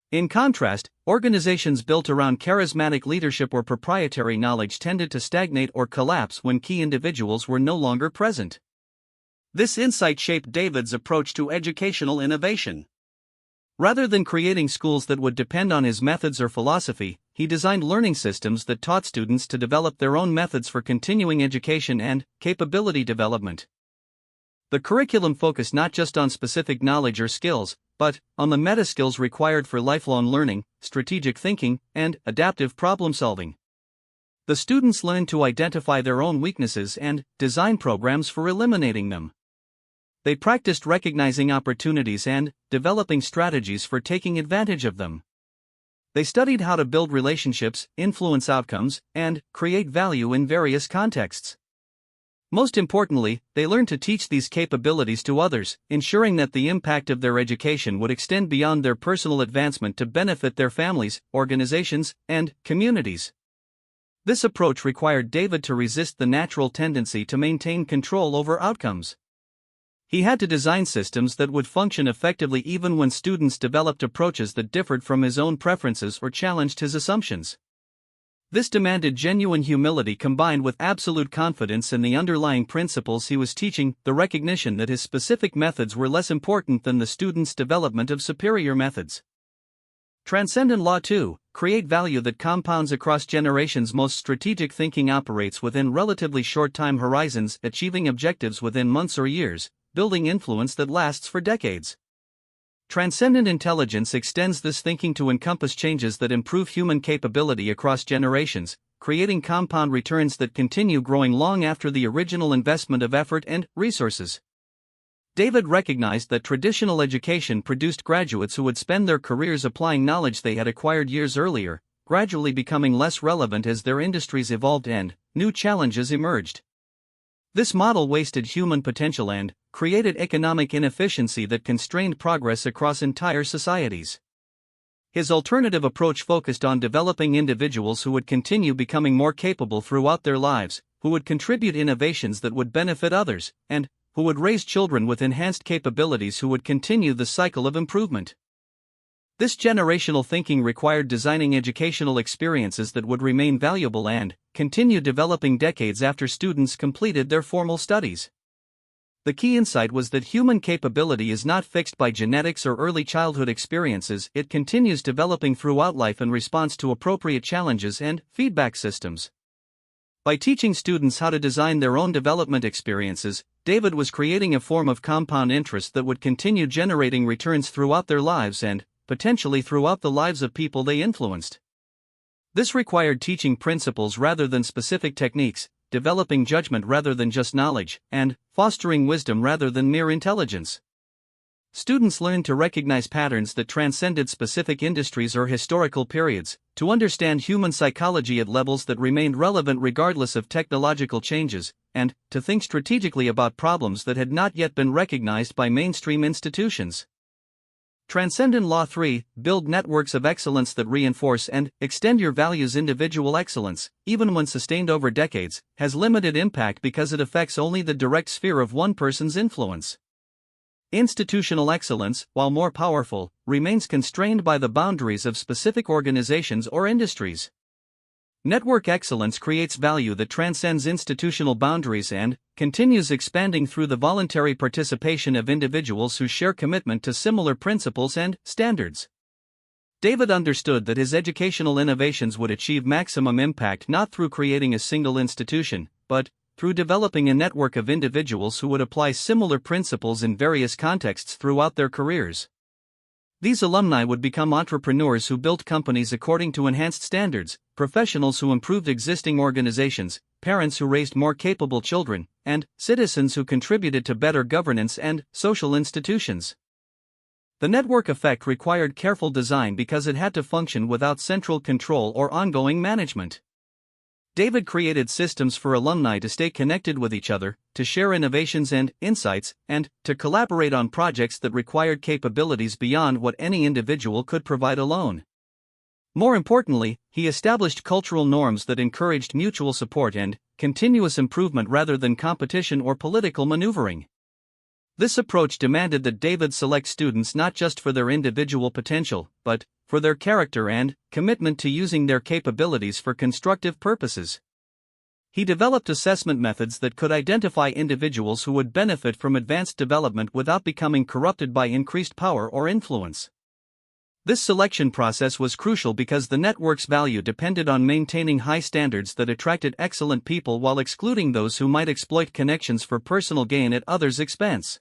In contrast, organizations built around charismatic leadership or proprietary knowledge tended to stagnate or collapse when key individuals were no longer present. This insight shaped David's approach to educational innovation. Rather than creating schools that would depend on his methods or philosophy, he designed learning systems that taught students to develop their own methods for continuing education and capability development. The curriculum focused not just on specific knowledge or skills, but on the meta-skills required for lifelong learning, strategic thinking, and adaptive problem-solving. The students learned to identify their own weaknesses and design programs for eliminating them. They practiced recognizing opportunities and developing strategies for taking advantage of them. They studied how to build relationships, influence outcomes, and create value in various contexts. Most importantly, they learned to teach these capabilities to others, ensuring that the impact of their education would extend beyond their personal advancement to benefit their families, organizations, and communities. This approach required David to resist the natural tendency to maintain control over outcomes. He had to design systems that would function effectively even when students developed approaches that differed from his own preferences or challenged his assumptions. This demanded genuine humility combined with absolute confidence in the underlying principles he was teaching, the recognition that his specific methods were less important than the students' development of superior methods. Transcendent Law 2: create value that compounds across generations. Most strategic thinking operates within relatively short time horizons, achieving objectives within months or years, building influence that lasts for decades. Transcendent intelligence extends this thinking to encompass changes that improve human capability across generations, creating compound returns that continue growing long after the original investment of effort and resources. David recognized that traditional education produced graduates who would spend their careers applying knowledge they had acquired years earlier, gradually becoming less relevant as their industries evolved and new challenges emerged. This model wasted human potential and created economic inefficiency that constrained progress across entire societies. His alternative approach focused on developing individuals who would continue becoming more capable throughout their lives, who would contribute innovations that would benefit others, and who would raise children with enhanced capabilities who would continue the cycle of improvement. This generational thinking required designing educational experiences that would remain valuable and continue developing decades after students completed their formal studies. The key insight was that human capability is not fixed by genetics or early childhood experiences, it continues developing throughout life in response to appropriate challenges and feedback systems. By teaching students how to design their own development experiences, David was creating a form of compound interest that would continue generating returns throughout their lives and potentially throughout the lives of people they influenced. This required teaching principles rather than specific techniques, developing judgment rather than just knowledge, and fostering wisdom rather than mere intelligence. Students learned to recognize patterns that transcended specific industries or historical periods, to understand human psychology at levels that remained relevant regardless of technological changes, and to think strategically about problems that had not yet been recognized by mainstream institutions. Transcendent Law 3: build networks of excellence that reinforce and extend your values. Individual excellence, even when sustained over decades, has limited impact because it affects only the direct sphere of one person's influence. Institutional excellence, while more powerful, remains constrained by the boundaries of specific organizations or industries. Network excellence creates value that transcends institutional boundaries and continues expanding through the voluntary participation of individuals who share commitment to similar principles and standards. David understood that his educational innovations would achieve maximum impact not through creating a single institution, but through developing a network of individuals who would apply similar principles in various contexts throughout their careers. These alumni would become entrepreneurs who built companies according to enhanced standards, professionals who improved existing organizations, parents who raised more capable children, and citizens who contributed to better governance and social institutions. The network effect required careful design because it had to function without central control or ongoing management. David created systems for alumni to stay connected with each other, to share innovations and insights, and to collaborate on projects that required capabilities beyond what any individual could provide alone. More importantly, he established cultural norms that encouraged mutual support and continuous improvement rather than competition or political maneuvering. This approach demanded that David select students not just for their individual potential, but for their character and commitment to using their capabilities for constructive purposes. He developed assessment methods that could identify individuals who would benefit from advanced development without becoming corrupted by increased power or influence. This selection process was crucial because the network's value depended on maintaining high standards that attracted excellent people while excluding those who might exploit connections for personal gain at others' expense.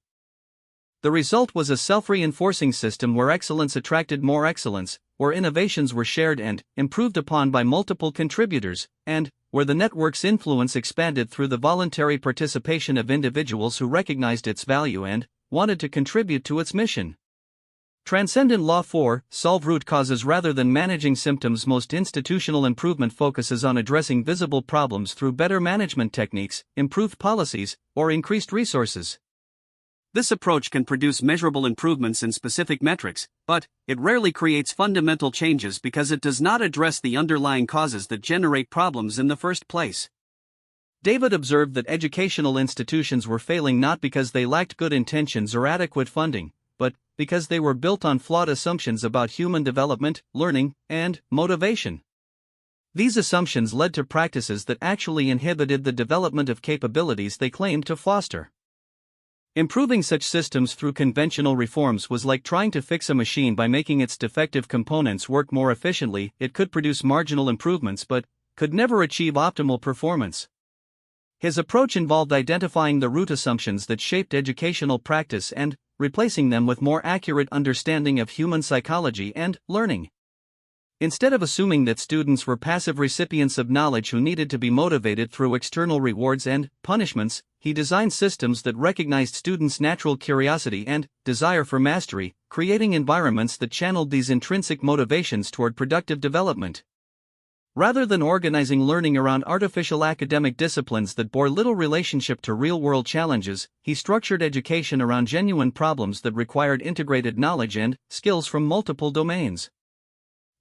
The result was a self-reinforcing system where excellence attracted more excellence, where innovations were shared and improved upon by multiple contributors, and where the network's influence expanded through the voluntary participation of individuals who recognized its value and wanted to contribute to its mission. Transcendent Law 4, solve root causes rather than managing symptoms. Most institutional improvement focuses on addressing visible problems through better management techniques, improved policies, or increased resources. This approach can produce measurable improvements in specific metrics, but it rarely creates fundamental changes because it does not address the underlying causes that generate problems in the first place. David observed that educational institutions were failing not because they lacked good intentions or adequate funding, but because they were built on flawed assumptions about human development, learning, and motivation. These assumptions led to practices that actually inhibited the development of capabilities they claimed to foster. Improving such systems through conventional reforms was like trying to fix a machine by making its defective components work more efficiently. It could produce marginal improvements but could never achieve optimal performance. His approach involved identifying the root assumptions that shaped educational practice and replacing them with more accurate understanding of human psychology and learning. Instead of assuming that students were passive recipients of knowledge who needed to be motivated through external rewards and punishments, he designed systems that recognized students' natural curiosity and desire for mastery, creating environments that channeled these intrinsic motivations toward productive development. Rather than organizing learning around artificial academic disciplines that bore little relationship to real-world challenges, he structured education around genuine problems that required integrated knowledge and skills from multiple domains.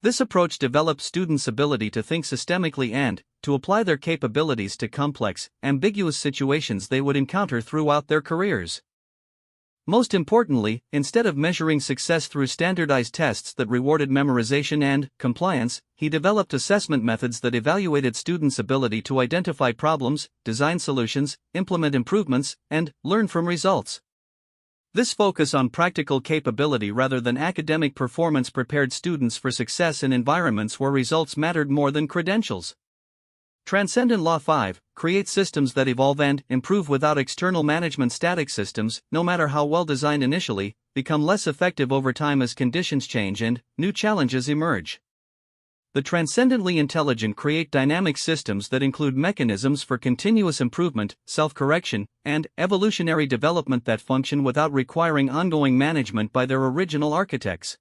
This approach developed students' ability to think systemically and to apply their capabilities to complex, ambiguous situations they would encounter throughout their careers. Most importantly, instead of measuring success through standardized tests that rewarded memorization and compliance, he developed assessment methods that evaluated students' ability to identify problems, design solutions, implement improvements, and learn from results. This focus on practical capability rather than academic performance prepared students for success in environments where results mattered more than credentials. Transcendent Law 5, create systems that evolve and improve without external management. Static systems, no matter how well designed initially, become less effective over time as conditions change and new challenges emerge. The transcendently intelligent create dynamic systems that include mechanisms for continuous improvement, self-correction, and evolutionary development that function without requiring ongoing management by their original architects.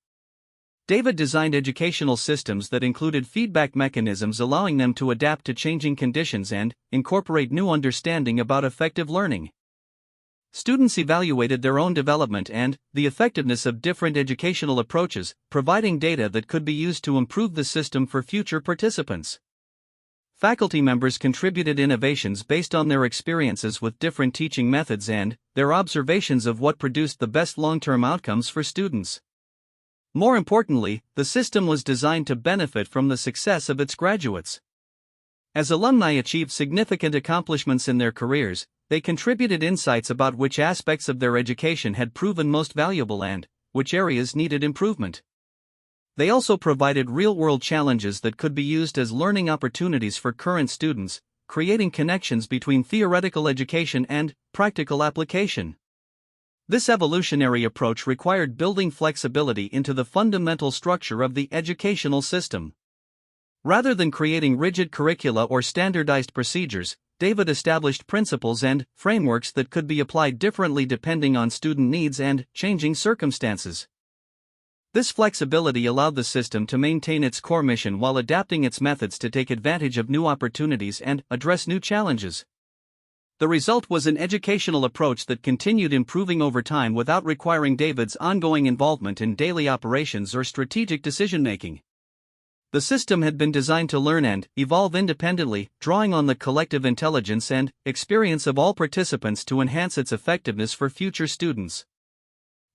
David designed educational systems that included feedback mechanisms allowing them to adapt to changing conditions and incorporate new understanding about effective learning. Students evaluated their own development and the effectiveness of different educational approaches, providing data that could be used to improve the system for future participants. Faculty members contributed innovations based on their experiences with different teaching methods and their observations of what produced the best long-term outcomes for students. More importantly, the system was designed to benefit from the success of its graduates. As alumni achieved significant accomplishments in their careers, they contributed insights about which aspects of their education had proven most valuable and which areas needed improvement. They also provided real-world challenges that could be used as learning opportunities for current students, creating connections between theoretical education and practical application. This evolutionary approach required building flexibility into the fundamental structure of the educational system. Rather than creating rigid curricula or standardized procedures, David established principles and frameworks that could be applied differently depending on student needs and changing circumstances. This flexibility allowed the system to maintain its core mission while adapting its methods to take advantage of new opportunities and address new challenges. The result was an educational approach that continued improving over time without requiring David's ongoing involvement in daily operations or strategic decision-making. The system had been designed to learn and evolve independently, drawing on the collective intelligence and experience of all participants to enhance its effectiveness for future students.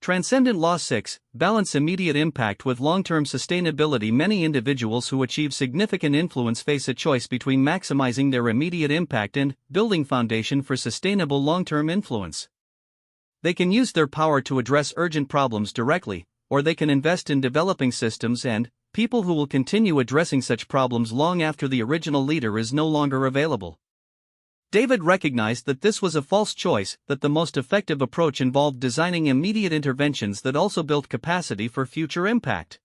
Transcendent Law 6. Balance immediate impact with long-term sustainability. Many individuals who achieve significant influence face a choice between maximizing their immediate impact and building foundation for sustainable long-term influence. They can use their power to address urgent problems directly, or they can invest in developing systems and people who will continue addressing such problems long after the original leader is no longer available. David recognized that this was a false choice, that the most effective approach involved designing immediate interventions that also built capacity for future impact.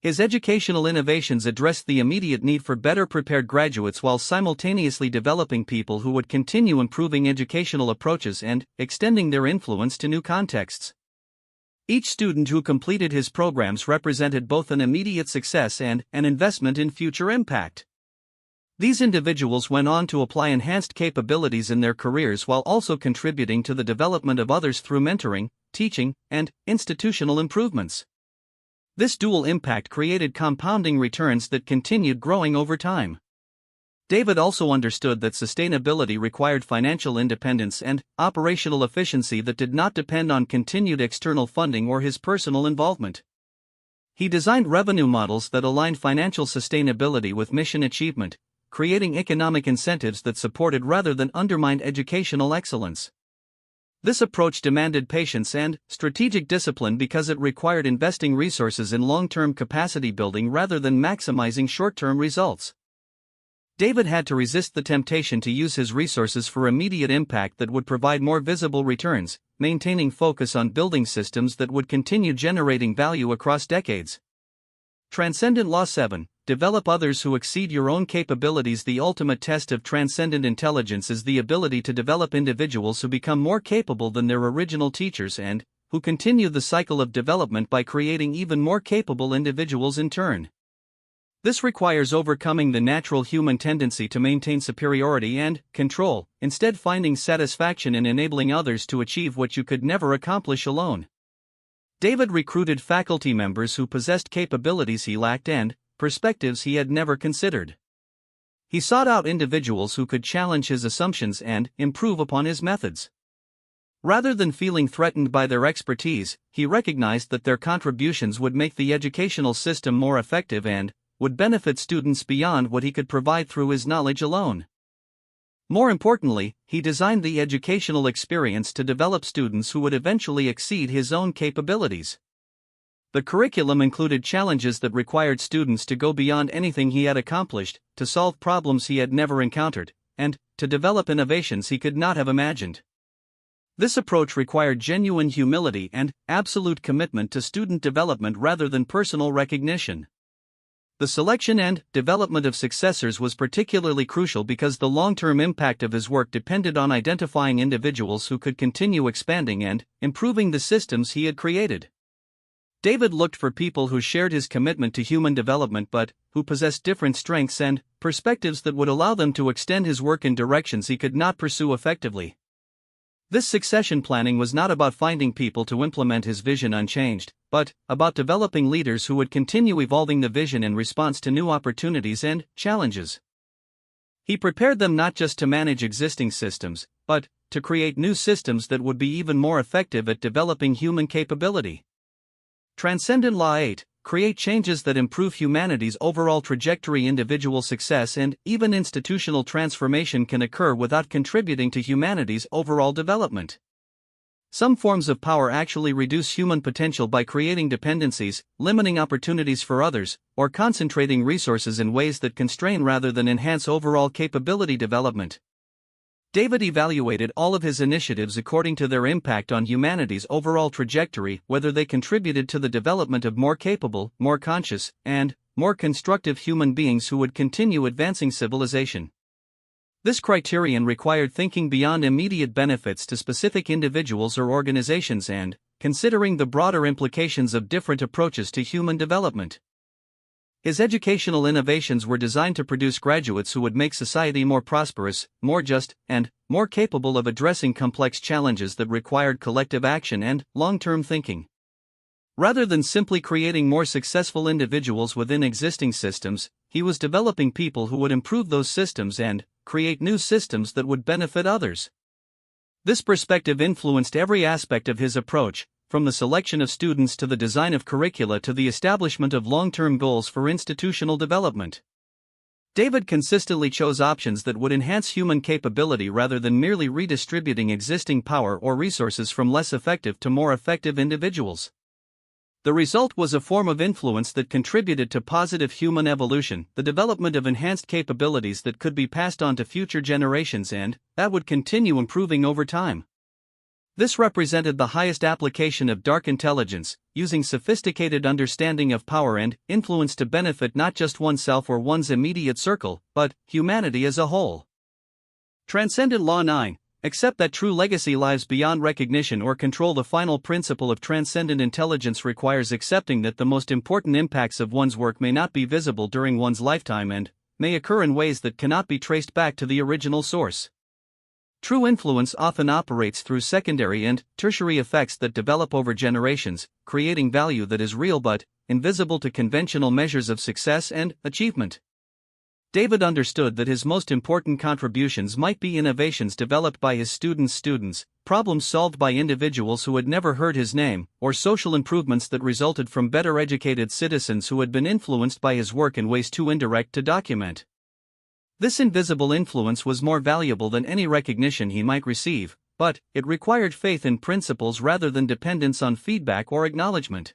His educational innovations addressed the immediate need for better prepared graduates while simultaneously developing people who would continue improving educational approaches and extending their influence to new contexts. Each student who completed his programs represented both an immediate success and an investment in future impact. These individuals went on to apply enhanced capabilities in their careers while also contributing to the development of others through mentoring, teaching, and institutional improvements. This dual impact created compounding returns that continued growing over time. David also understood that sustainability required financial independence and operational efficiency that did not depend on continued external funding or his personal involvement. He designed revenue models that aligned financial sustainability with mission achievement, creating economic incentives that supported rather than undermined educational excellence. This approach demanded patience and strategic discipline because it required investing resources in long-term capacity building rather than maximizing short-term results. David had to resist the temptation to use his resources for immediate impact that would provide more visible returns, maintaining focus on building systems that would continue generating value across decades. Transcendent Law 7. Develop others who exceed your own capabilities. The ultimate test of transcendent intelligence is the ability to develop individuals who become more capable than their original teachers and who continue the cycle of development by creating even more capable individuals in turn. This requires overcoming the natural human tendency to maintain superiority and control, instead finding satisfaction in enabling others to achieve what you could never accomplish alone. David recruited faculty members who possessed capabilities he lacked and perspectives he had never considered. He sought out individuals who could challenge his assumptions and improve upon his methods. Rather than feeling threatened by their expertise, he recognized that their contributions would make the educational system more effective and would benefit students beyond what he could provide through his knowledge alone. More importantly, he designed the educational experience to develop students who would eventually exceed his own capabilities. The curriculum included challenges that required students to go beyond anything he had accomplished, to solve problems he had never encountered, and to develop innovations he could not have imagined. This approach required genuine humility and absolute commitment to student development rather than personal recognition. The selection and development of successors was particularly crucial because the long-term impact of his work depended on identifying individuals who could continue expanding and improving the systems he had created. David looked for people who shared his commitment to human development but who possessed different strengths and perspectives that would allow them to extend his work in directions he could not pursue effectively. This succession planning was not about finding people to implement his vision unchanged, but about developing leaders who would continue evolving the vision in response to new opportunities and challenges. He prepared them not just to manage existing systems, but to create new systems that would be even more effective at developing human capability. Transcendent Law 8. Create changes that improve humanity's overall trajectory. Individual success and even institutional transformation can occur without contributing to humanity's overall development. Some forms of power actually reduce human potential by creating dependencies, limiting opportunities for others, or concentrating resources in ways that constrain rather than enhance overall capability development. David evaluated all of his initiatives according to their impact on humanity's overall trajectory, whether they contributed to the development of more capable, more conscious, and more constructive human beings who would continue advancing civilization. This criterion required thinking beyond immediate benefits to specific individuals or organizations and considering the broader implications of different approaches to human development. His educational innovations were designed to produce graduates who would make society more prosperous, more just, and more capable of addressing complex challenges that required collective action and long-term thinking. Rather than simply creating more successful individuals within existing systems, he was developing people who would improve those systems and create new systems that would benefit others. This perspective influenced every aspect of his approach, from the selection of students to the design of curricula to the establishment of long-term goals for institutional development. David consistently chose options that would enhance human capability rather than merely redistributing existing power or resources from less effective to more effective individuals. The result was a form of influence that contributed to positive human evolution, the development of enhanced capabilities that could be passed on to future generations and that would continue improving over time. This represented the highest application of dark intelligence, using sophisticated understanding of power and influence to benefit not just oneself or one's immediate circle, but humanity as a whole. Transcendent Law 9. Accept that true legacy lies beyond recognition or control. The final principle of transcendent intelligence requires accepting that the most important impacts of one's work may not be visible during one's lifetime and may occur in ways that cannot be traced back to the original source. True influence often operates through secondary and tertiary effects that develop over generations, creating value that is real but invisible to conventional measures of success and achievement. David understood that his most important contributions might be innovations developed by his students, problems solved by individuals who had never heard his name, or social improvements that resulted from better educated citizens who had been influenced by his work in ways too indirect to document. This invisible influence was more valuable than any recognition he might receive, but it required faith in principles rather than dependence on feedback or acknowledgement.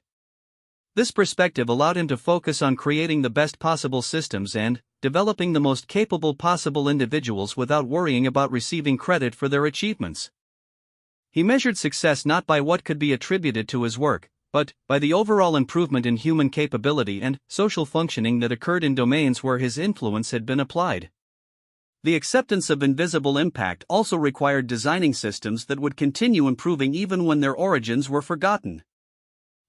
This perspective allowed him to focus on creating the best possible systems and developing the most capable possible individuals without worrying about receiving credit for their achievements. He measured success not by what could be attributed to his work, but by the overall improvement in human capability and social functioning that occurred in domains where his influence had been applied. The acceptance of invisible impact also required designing systems that would continue improving even when their origins were forgotten.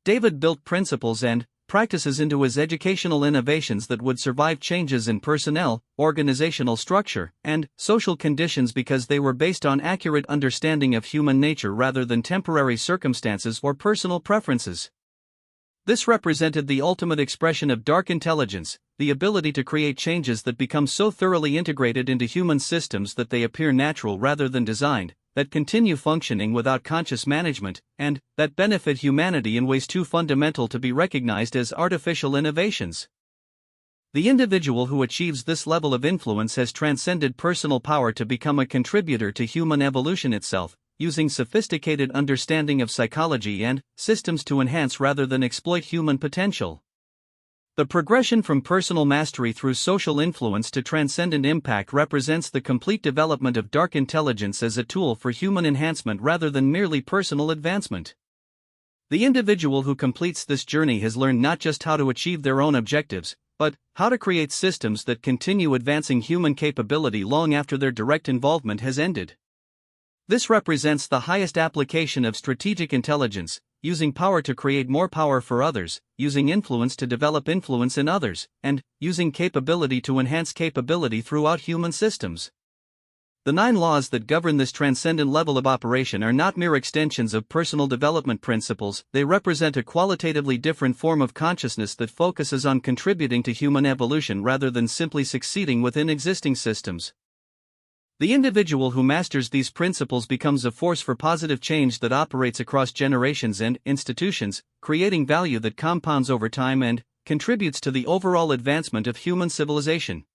David built principles and practices into his educational innovations that would survive changes in personnel, organizational structure, and social conditions because they were based on accurate understanding of human nature rather than temporary circumstances or personal preferences. This represented the ultimate expression of dark intelligence, the ability to create changes that become so thoroughly integrated into human systems that they appear natural rather than designed, that continue functioning without conscious management, and that benefit humanity in ways too fundamental to be recognized as artificial innovations. The individual who achieves this level of influence has transcended personal power to become a contributor to human evolution itself, using sophisticated understanding of psychology and systems to enhance rather than exploit human potential. The progression from personal mastery through social influence to transcendent impact represents the complete development of dark intelligence as a tool for human enhancement rather than merely personal advancement. The individual who completes this journey has learned not just how to achieve their own objectives, but how to create systems that continue advancing human capability long after their direct involvement has ended. This represents the highest application of strategic intelligence, using power to create more power for others, using influence to develop influence in others, and using capability to enhance capability throughout human systems. The 9 laws that govern this transcendent level of operation are not mere extensions of personal development principles, they represent a qualitatively different form of consciousness that focuses on contributing to human evolution rather than simply succeeding within existing systems. The individual who masters these principles becomes a force for positive change that operates across generations and institutions, creating value that compounds over time and contributes to the overall advancement of human civilization.